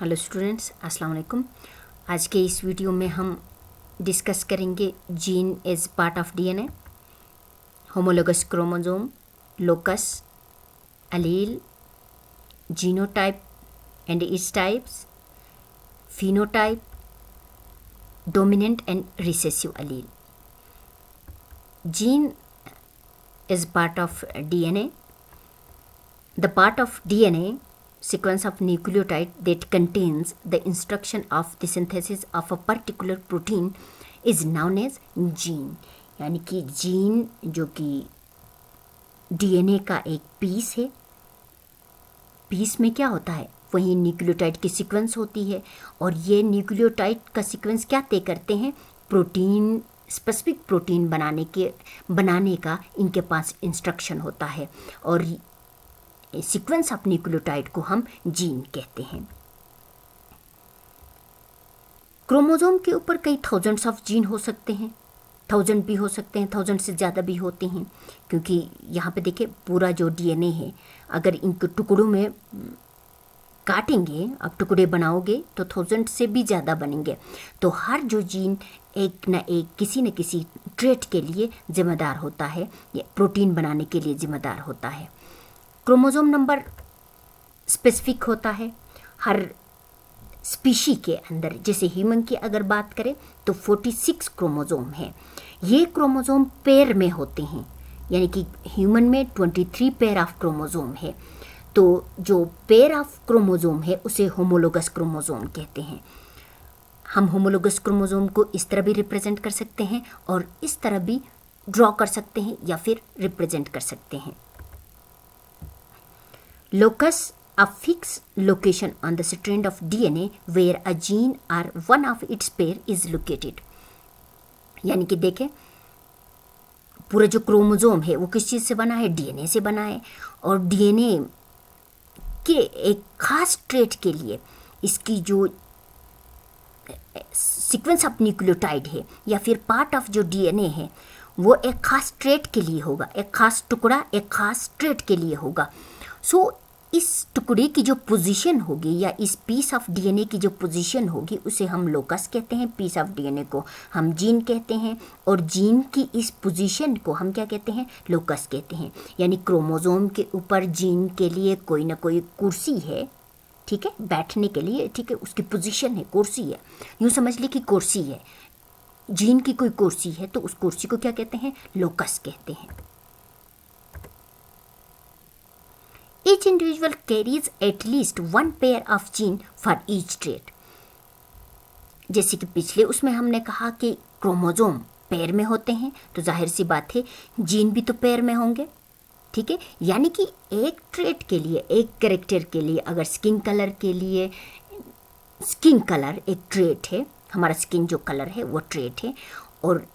Hello students, अस्सलाम वालेकुम। आज के इस वीडियो में हम डिस्कस करेंगे gene as part of DNA, homologous chromosome, locus, allele, genotype and its types, phenotype, dominant and recessive allele. Gene is part of DNA. The part of DNA sequence of nucleotide that contains the instruction of the synthesis of a particular protein is known as gene. यानी कि gene जो कि DNA का एक piece है, piece में क्या होता है, वही न्यूक्लियोटाइड की सीक्वेंस होती है और ये न्यूक्लियोटाइड का सीक्वेंस क्या तय करते हैं, प्रोटीन, स्पेसिफिक प्रोटीन बनाने का इनके पास इंस्ट्रक्शन होता है और सीक्वेंस ऑफ न्यूक्लियोटाइड को हम जीन कहते हैं। क्रोमोसोम के ऊपर कई थाउजेंड्स ऑफ जीन हो सकते हैं, 1000 भी हो सकते हैं, 1000 से ज़्यादा भी होते हैं, क्योंकि यहाँ पे देखिए पूरा जो डीएनए है, अगर इनको टुकड़ों में काटेंगे, अब टुकड़े बनाओगे तो 1000 से भी ज़्यादा बनेंगे। तो हर जो जीन एक न एक किसी न किसी ट्रेट के लिए जिम्मेदार होता है, या प्रोटीन बनाने के लिए जिम्मेदार होता है। क्रोमोसोम नंबर स्पेसिफिक होता है हर स्पीशी के अंदर। जैसे ह्यूमन की अगर बात करें तो 46 क्रोमोसोम हैं। ये क्रोमोसोम पेयर में होते हैं, यानी कि ह्यूमन में 23 पेयर ऑफ क्रोमोसोम है। तो जो पेयर ऑफ क्रोमोसोम है उसे होमोलोगस क्रोमोसोम कहते हैं। हम होमोलोगस क्रोमोसोम को इस तरह भी रिप्रेजेंट कर सकते हैं और इस तरह भी ड्रॉ कर सकते हैं या फिर रिप्रेजेंट कर सकते हैं। Locus, a fixed location on the strand of DNA where a gene or one of its pair is located. यानी कि देखें, पूरा जो क्रोमोसोम है वो किस चीज़ से बना है, डीएनए से बना है और डीएनए के एक खास ट्रेट के लिए इसकी जो सीक्वेंस ऑफ न्यूक्लियोटाइड है या फिर पार्ट ऑफ जो डीएनए है वो एक खास ट्रेट के लिए होगा, एक खास टुकड़ा एक खास ट्रेट के लिए होगा। सो इस टुकड़े की जो पोजीशन होगी या इस पीस ऑफ डीएनए की जो पोजीशन होगी उसे हम लोकस कहते हैं, पीस ऑफ डीएनए को हम जीन कहते हैं और जीन की इस पोजीशन को हम क्या कहते हैं, लोकस कहते हैं। यानी क्रोमोसोम के ऊपर जीन के लिए कोई ना कोई कुर्सी है, ठीक है, बैठने के लिए, ठीक है, उसकी पोजीशन है, कुर्सी है, यूँ समझ ली कि कुर्सी है, जीन की कोई कुर्सी है तो उस कुर्सी को क्या कहते हैं, लोकस कहते हैं। Each individual carries at least one pair of gene for each trait. जैसे कि पिछले उसमें हमने कहा कि क्रोमोसोम पेयर में होते हैं, तो जाहिर सी बात है जीन भी तो पेयर में होंगे, ठीक है। यानी कि एक ट्रेट के लिए, एक कैरेक्टर के लिए, अगर स्किन कलर के लिए, स्किन कलर एक ट्रेट है, हमारा स्किन जो कलर है वो ट्रेट है और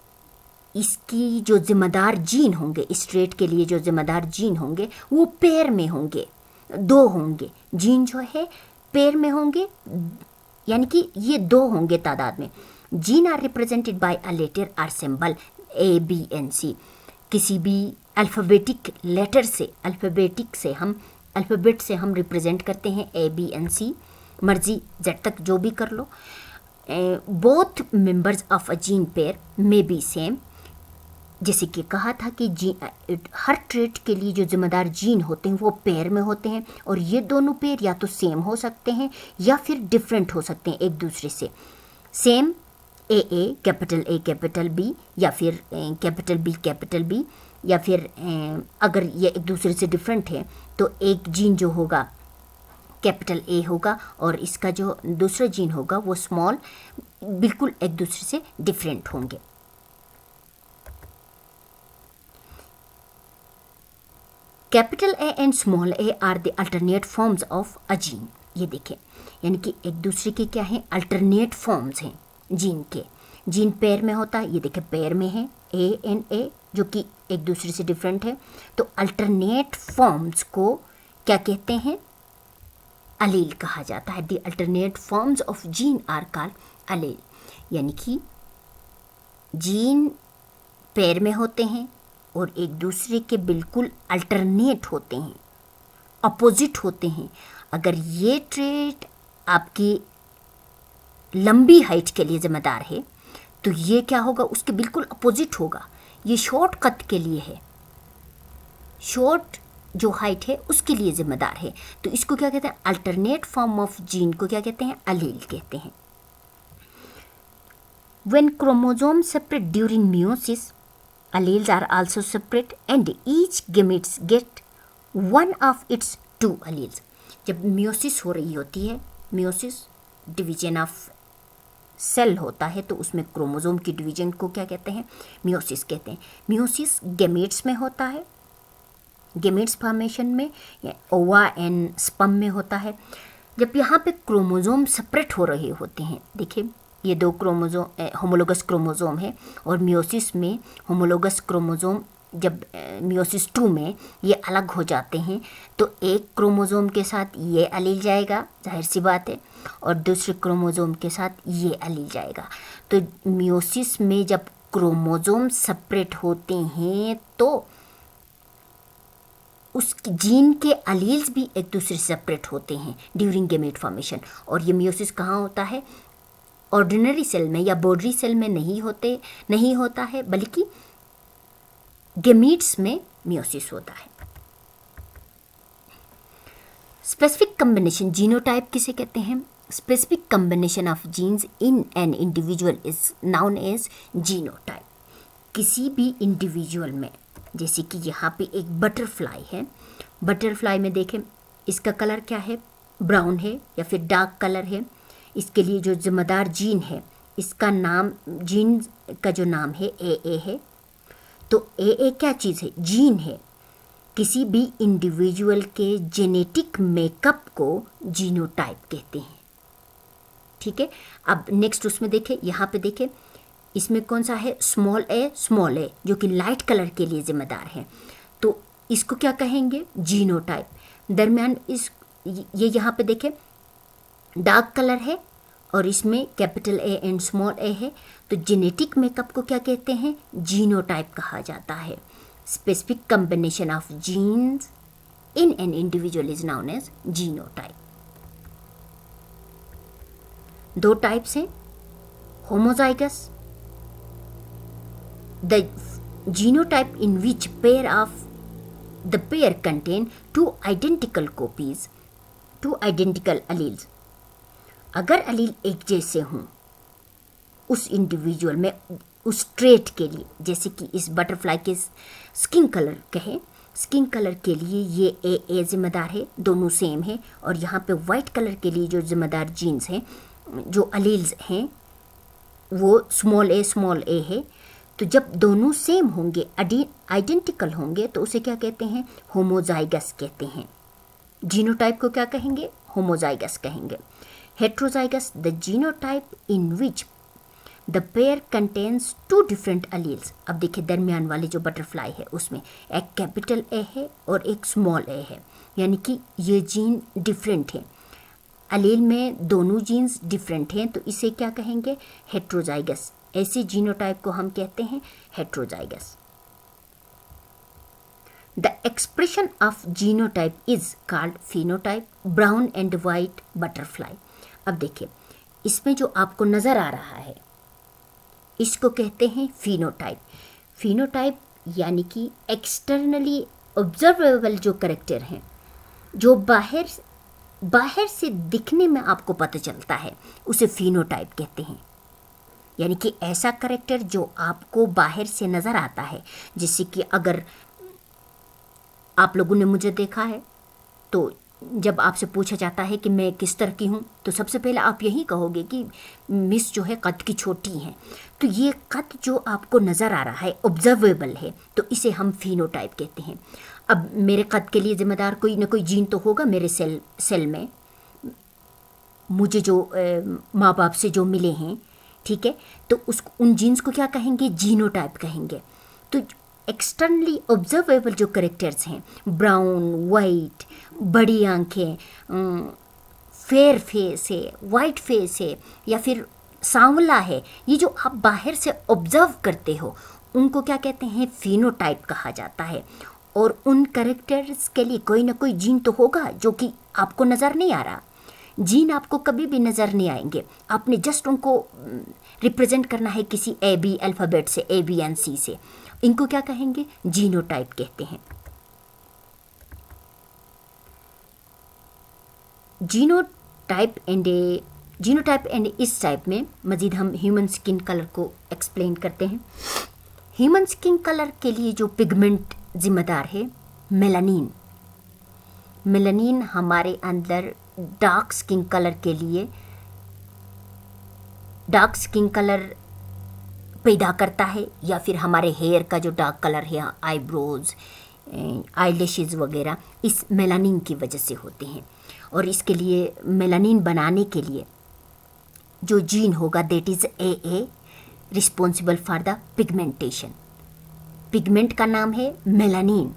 इसकी जो जिम्मेदार जीन होंगे, इस ट्रेट के लिए जो जिम्मेदार जीन होंगे वो पेयर में होंगे, 2 होंगे जीन जो है पेयर में होंगे, यानी कि ये 2 होंगे तादाद में। Gene are represented by a letter or symbol ABNC। किसी भी अल्फ़ाबेटिक लेटर से, अल्फ़ाबेट से हम रिप्रेजेंट करते हैं ABNC, मर्जी Z तक जो भी कर लो। Both members of a gene pair में बी सेम। जैसे कि कहा था कि हर ट्रेट के लिए जो जिम्मेदार जीन होते हैं वो पेयर में होते हैं और ये दोनों पेयर या तो सेम हो सकते हैं या फिर डिफरेंट हो सकते हैं एक दूसरे से। सेम AA कैपिटल B या फिर कैपिटल B या फिर अगर ये एक दूसरे से डिफरेंट है तो एक जीन जो होगा कैपिटल A होगा और इसका जो दूसरा जीन होगा वो स्मॉल, बिल्कुल एक दूसरे से डिफरेंट होंगे। Capital A and small a are the alternate forms of a gene. ये देखें, यानी कि एक दूसरे के क्या हैं, अल्टरनेट फॉर्म्स हैं जीन के। जीन पेयर में होता है, ये देखें पेयर में है A एंड A जो कि एक दूसरे से डिफरेंट है। तो अल्टरनेट फॉर्म्स को क्या कहते हैं, अलील कहा जाता है। The alternate forms of gene are called allele. यानी कि जीन पेयर में होते हैं और एक दूसरे के बिल्कुल अल्टरनेट होते हैं, अपोजिट होते हैं। अगर ये ट्रेट आपकी लंबी हाइट के लिए जिम्मेदार है, तो ये क्या होगा, उसके बिल्कुल अपोजिट होगा। ये शॉर्ट कट के लिए है, शॉर्ट जो हाइट है उसके लिए जिम्मेदार है। तो इसको क्या कहते हैं, अल्टरनेट फॉर्म ऑफ जीन को क्या कहते हैं, अलील कहते हैं। When chromosomes separate during meiosis, alleles are also separate and each gametes get one of its two alleles. जब मियोसिस हो रही होती है, मियोसिस डिवीजन ऑफ सेल होता है, तो उसमें क्रोमोसोम की डिवीजन को क्या कहते हैं, मियोसिस कहते हैं। मियोसिस गेमेट्स में होता है, गेमेट्स फॉर्मेशन में, या ओवा एंड स्पर्म में होता है। जब यहाँ पे क्रोमोसोम सेपरेट हो रहे होते हैं, देखिए ये दो क्रोमोसोम होमोलोगस क्रोमोसोम है, और मियोसिस में होमोलोगस क्रोमोसोम जब मियोसिस 2 में ये अलग हो जाते हैं, तो एक क्रोमोसोम के साथ ये अलील जाएगा, जाहिर सी बात है, और दूसरे क्रोमोसोम के साथ ये अलील जाएगा। तो मियोसिस में जब क्रोमोसोम सेपरेट होते हैं तो उस जीन के अलील्स भी एक दूसरे से सेपरेट होते हैं ड्यूरिंग गेमेट फॉर्मेशन। और ये मियोसिस कहाँ होता है, ऑर्डिनरी सेल में या बॉर्डरी सेल में नहीं होता है, बल्कि गेमीट्स में मियोसिस होता है। स्पेसिफिक कॉम्बिनेशन, जीनोटाइप किसे कहते हैं, specific combination of genes in an individual is known as genotype. किसी भी इंडिविजुअल में, जैसे कि यहाँ पे एक बटरफ्लाई है, बटरफ्लाई में देखें इसका कलर क्या है, ब्राउन है या फिर डार्क कलर है। इसके लिए जो जिम्मेदार जीन है, इसका नाम, जीन का जो नाम है ए है। तो ए क्या चीज़ है, जीन है। किसी भी इंडिविजुअल के जेनेटिक मेकअप को जीनोटाइप कहते हैं, ठीक है। अब नेक्स्ट उसमें देखें, यहाँ पे देखें इसमें कौन सा है, स्मॉल ए, जो कि लाइट कलर के लिए जिम्मेदार है, तो इसको क्या कहेंगे, जीनोटाइप। दरमियान ये यहाँ पे देखें डार्क कलर है और इसमें कैपिटल ए एंड स्मॉल ए है, तो जेनेटिक मेकअप को क्या कहते हैं, जीनोटाइप कहा जाता है। Specific combination of genes in an individual is known as genotype. दो टाइप्स हैं, homozygous, the genotype in which the pair contain two identical copies, two identical alleles। अगर अलील एक जैसे हों उस इंडिविजुअल में, उस ट्रेट के लिए, जैसे कि इस बटरफ्लाई के स्किन कलर कहें, स्किन कलर के लिए ये ए जिम्मेदार है, दोनों सेम है, और यहाँ पे वाइट कलर के लिए जो जिम्मेदार जीन्स हैं, जो अलील्स हैं, वो स्मॉल ए है। तो जब दोनों सेम होंगे, आइडेंटिकल होंगे, तो उसे क्या कहते हैं, होमोजाइगस कहते हैं। जीनोटाइप को क्या कहेंगे, होमोजाइगस कहेंगे। Heterozygous, the genotype in which the pair contains two different alleles. अब देखिए दरमियान वाले जो बटरफ्लाई है उसमें एक कैपिटल ए है और एक स्मॉल ए है, यानी कि ये जीन डिफरेंट है, अलील में दोनों जीन्स डिफरेंट हैं, तो इसे क्या कहेंगे, हेट्रोजाइगस। ऐसे जीनोटाइप को हम कहते हैं heterozygous. The expression of genotype is called phenotype. Brown and white butterfly. अब देखिए इसमें जो आपको नज़र आ रहा है इसको कहते हैं फिनोटाइप। फिनोटाइप यानी कि एक्सटर्नली ऑब्जर्वेबल जो कैरेक्टर हैं, जो बाहर से दिखने में आपको पता चलता है, उसे फिनोटाइप कहते हैं। यानी कि ऐसा कैरेक्टर जो आपको बाहर से नज़र आता है। जैसे कि अगर आप लोगों ने मुझे देखा है, तो जब आपसे पूछा जाता है कि मैं किस तरह की हूँ, तो सबसे पहले आप यही कहोगे कि मिस जो है कद की छोटी हैं। तो ये कद जो आपको नज़र आ रहा है, ऑब्जर्वेबल है, तो इसे हम फिनोटाइप कहते हैं। अब मेरे कद के लिए ज़िम्मेदार कोई ना कोई जीन तो होगा मेरे सेल में, मुझे जो माँ बाप से जो मिले हैं, ठीक है, तो उन जीन्स को क्या कहेंगे, जीनोटाइप कहेंगे। तो एक्सटर्नली ऑब्जर्वेबल जो कैरेक्टर्स हैं, ब्राउन, वाइट, बड़ी आंखें, फेयर फेस है, वाइट फेस है, या फिर सांवला है, ये जो आप बाहर से ऑब्जर्व करते हो, उनको क्या कहते हैं, फिनोटाइप कहा जाता है। और उन कैरेक्टर्स के लिए कोई ना कोई जीन तो होगा जो कि आपको नज़र नहीं आ रहा। जीन आपको कभी भी नज़र नहीं आएंगे, आपने जस्ट उनको रिप्रेजेंट करना है किसी ए बी अल्फ़ाबेट से, ए बी एन सी से। इनको क्या कहेंगे? जीनोटाइप कहते हैं। जीनोटाइप एंड इस टाइप में मज़ीद हम ह्यूमन स्किन कलर को एक्सप्लेन करते हैं। ह्यूमन स्किन कलर के लिए जो पिगमेंट जिम्मेदार है, मेलानिन। मेलानिन हमारे अंदर डार्क स्किन कलर के लिए डार्क स्किन कलर पैदा करता है, या फिर हमारे हेयर का जो डार्क कलर है, आईब्रोज, आईलैशेस वगैरह, इस मेलानिन की वजह से होते हैं। और इसके लिए मेलानिन बनाने के लिए जो जीन होगा, that is a responsible for the pigmentation. Pigment का नाम है मेलानिन,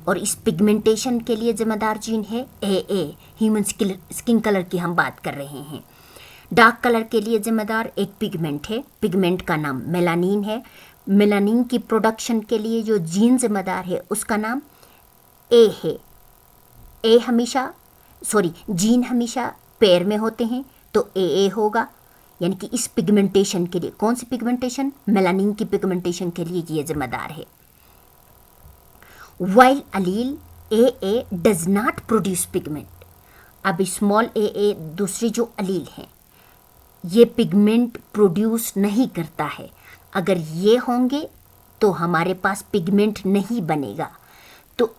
और इस पिगमेंटेशन के लिए जिम्मेदार जीन है ए। ह्यूमन स्किन कलर की हम बात कर रहे हैं। डार्क कलर के लिए जिम्मेदार एक पिगमेंट है, पिगमेंट का नाम मेलानिन है। मेलानिन की प्रोडक्शन के लिए जो जीन जिम्मेदार है उसका नाम ए है। जीन हमेशा पेयर में होते हैं, तो ए होगा, यानी कि इस पिगमेंटेशन के लिए, कौन सी पिगमेंटेशन? मेलानिन की पिगमेंटेशन के लिए ये जिम्मेदार है। While allele a does not produce pigment. अब स्मॉल ए दूसरी जो अलील हैं, ये पिगमेंट प्रोड्यूस नहीं करता है। अगर ये होंगे तो हमारे पास पिगमेंट नहीं बनेगा। तो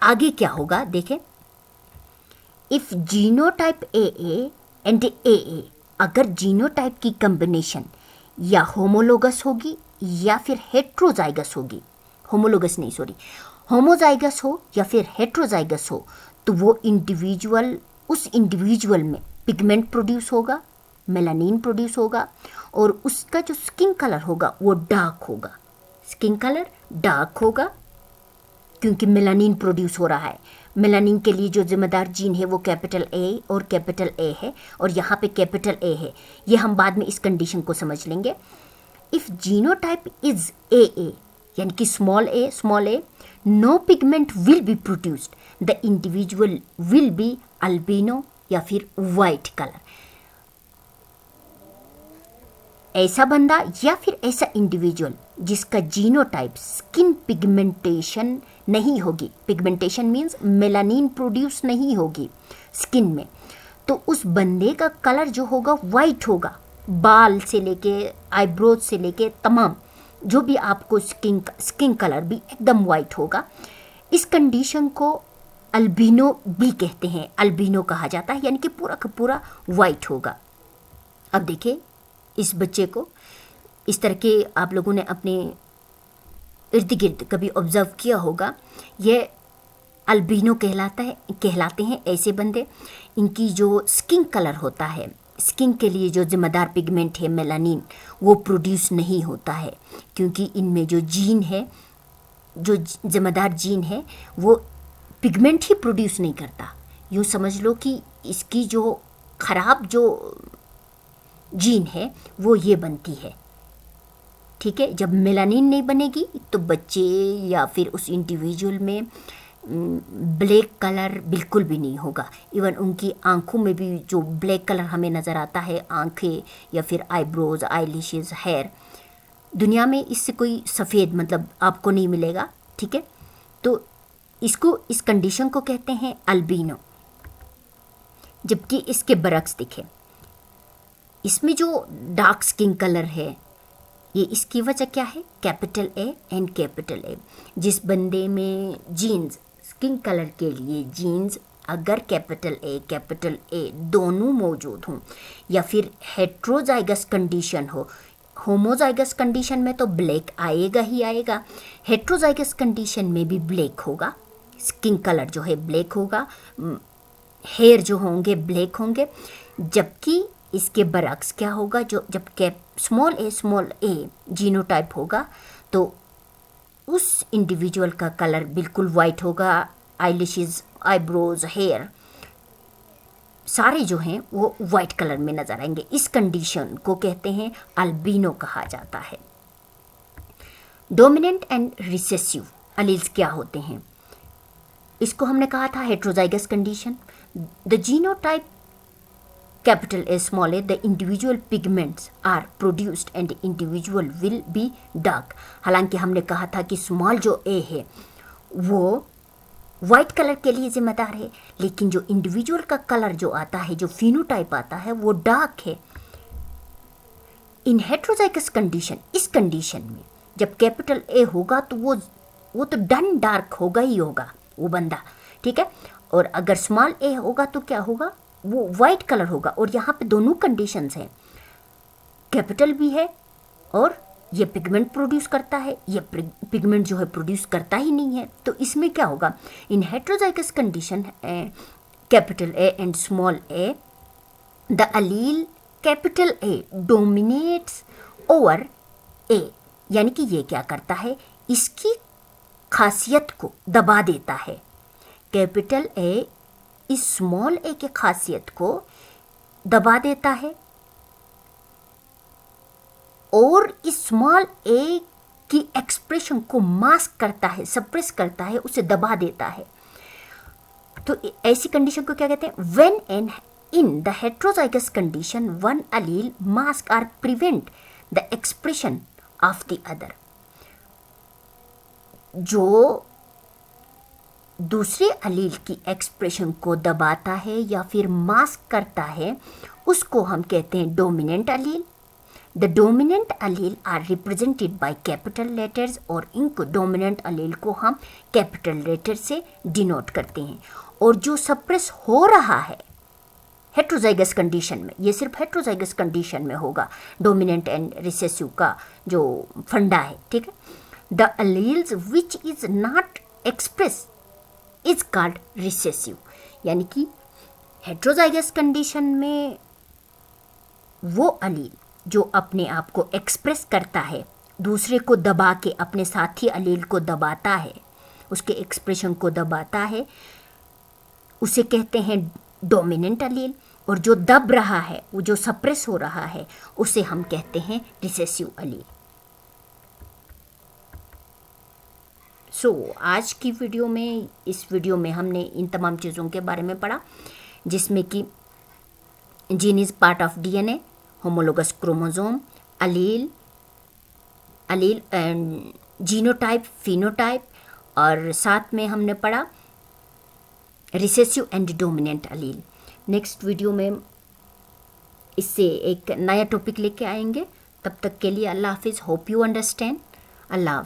आगे क्या होगा देखें, इफ जीनोटाइप ए एंड ए, अगर जीनोटाइप की कॉम्बिनेशन या होमोलोगस होगी या फिर हेट्रोजाइगस होगी, होमोजाइगस हो या फिर हेट्रोजाइगस हो, तो वो उस इंडिविजुअल में पिगमेंट प्रोड्यूस होगा, मेलानिन प्रोड्यूस होगा, और उसका जो स्किन कलर होगा वो डार्क होगा। स्किन कलर डार्क होगा क्योंकि मेलानिन प्रोड्यूस हो रहा है। मेलानिन के लिए जो जिम्मेदार जीन है वो कैपिटल ए और कैपिटल ए है, और यहाँ पे कैपिटल ए है। ये हम बाद में इस कंडीशन को समझ लेंगे। इफ जीनोटाइप इज ए, यानी कि small a, no pigment will be produced, the individual will be albino या फिर वाइट कलर। ऐसा बंदा या फिर ऐसा इंडिविजुअल जिसका जीनोटाइप स्किन पिगमेंटेशन नहीं होगी, पिगमेंटेशन मीन्स मेलानिन प्रोड्यूस नहीं होगी स्किन में, तो उस बंदे का कलर जो होगा वाइट होगा। बाल से लेके आईब्रोज से लेके तमाम जो भी आपको स्किन कलर भी एकदम वाइट होगा। इस कंडीशन को अल्बिनो भी कहते हैं, अल्बिनो कहा जाता है, यानी कि पूरा का पूरा वाइट होगा। अब देखिए इस बच्चे को, इस तरह के आप लोगों ने अपने इर्द गिर्द कभी ऑब्जर्व किया होगा, ये अल्बिनो कहलाते हैं ऐसे बंदे। इनकी जो स्किन कलर होता है, स्किन के लिए जो जिम्मेदार पिगमेंट है मेलानिन, वो प्रोड्यूस नहीं होता है, क्योंकि इनमें जो जीन है, जो जिम्मेदार जीन है, वो पिगमेंट ही प्रोड्यूस नहीं करता। यूँ समझ लो कि इसकी जो खराब जो जीन है वो ये बनती है, ठीक है। जब मेलानिन नहीं बनेगी तो बच्चे या फिर उस इंडिविजुअल में ब्लैक कलर बिल्कुल भी नहीं होगा। इवन उनकी आंखों में भी जो ब्लैक कलर हमें नज़र आता है, आंखें या फिर आईब्रोज, आईलैशेस, हेयर, दुनिया में इससे कोई सफ़ेद मतलब आपको नहीं मिलेगा, ठीक है। तो इस कंडीशन को कहते हैं अल्बिनो। जबकि इसके बरक्स दिखे, इसमें जो डार्क स्किन कलर है, ये इसकी वजह क्या है? Capital A and capital A. जिस बंदे में जीन्स, स्किन कलर के लिए जीन्स अगर कैपिटल ए दोनों मौजूद हों, या फिर हेट्रोजाइगस कंडीशन हो, होमोजाइगस कंडीशन में तो ब्लैक आएगा ही आएगा, हेट्रोजाइगस कंडीशन में भी ब्लैक होगा, स्किन कलर जो है ब्लैक होगा, हेयर जो होंगे ब्लैक होंगे। जबकि इसके बरक्स क्या होगा, जो जब स्मॉल ए जीनोटाइप होगा तो उस इंडिविजुअल का कलर बिल्कुल वाइट होगा, आईलैशेस, आईब्रोज, हेयर सारे जो हैं वो वाइट कलर में नज़र आएंगे। इस कंडीशन को कहते हैं अल्बिनो कहा जाता है। डोमिनेंट एंड रिसेसिव अलील्स क्या होते हैं? इसको हमने कहा था heterozygous condition. The genotype capital A small a, the individual pigments are produced and individual will be dark। हालांकि हमने कहा था कि स्मॉल जो ए है वो वाइट कलर के लिए जिम्मेदार है, लेकिन जो इंडिविजुअल का कलर जो आता है, जो फिनोटाइप आता है, वो डार्क है। इन हेट्रोजाइगस कंडीशन, इस कंडीशन में जब कैपिटल ए होगा तो वो तो डन डार्क होगा ही होगा वो बंदा, ठीक है। और अगर स्मॉल ए होगा तो क्या होगा, वो वाइट कलर होगा। और यहाँ पे दोनों कंडीशंस हैं, कैपिटल भी है और ये पिगमेंट प्रोड्यूस करता है, ये पिगमेंट जो है प्रोड्यूस करता ही नहीं है। तो इसमें क्या होगा, in heterozygous condition capital A and small a, the allele capital A dominates over a, यानी कि ये क्या करता है, इसकी खासियत को दबा देता है। कैपिटल ए इस स्मॉल ए की खासियत को दबा देता है और इस स्मॉल ए की एक्सप्रेशन को मास्क करता है, सप्रेस करता है, उसे दबा देता है। तो ऐसी कंडीशन को क्या कहते हैं, when an in the heterozygous condition one allele mask or prevent the expression of the other. जो दूसरे अलील की एक्सप्रेशन को दबाता है या फिर मास्क करता है, उसको हम कहते हैं dominant allele. The dominant allele are represented by capital letters, और इनको डोमिनेंट अलील को हम कैपिटल लेटर से डिनोट करते हैं। और जो सप्रेस हो रहा है हेट्रोजाइगस कंडीशन में, ये सिर्फ हेट्रोजाइगस कंडीशन में होगा, डोमिनेंट एंड रिसेसिव का जो फंडा है, ठीक है। The alleles which is not express is called recessive, यानी कि हेट्रोजाइगस कंडीशन में वो अलील जो अपने आप को एक्सप्रेस करता है, दूसरे को दबा के अपने साथी अलील को दबाता है, उसके एक्सप्रेशन को दबाता है, उसे कहते हैं डोमिनेंट अलील। और जो दब रहा है, वो जो सप्रेस हो रहा है, उसे हम कहते हैं रिसेसिव अलील। आज की वीडियो में, इस वीडियो में हमने इन तमाम चीज़ों के बारे में पढ़ा, जिसमें कि gene is part of DNA, homologous chromosome, allele and genotype, phenotype, और साथ में हमने पढ़ा recessive and dominant allele. Next video में इससे एक नया टॉपिक लेके आएंगे। तब तक के लिए अल्लाह हाफिज़। Hope you understand. अल्लाह हाफिज़।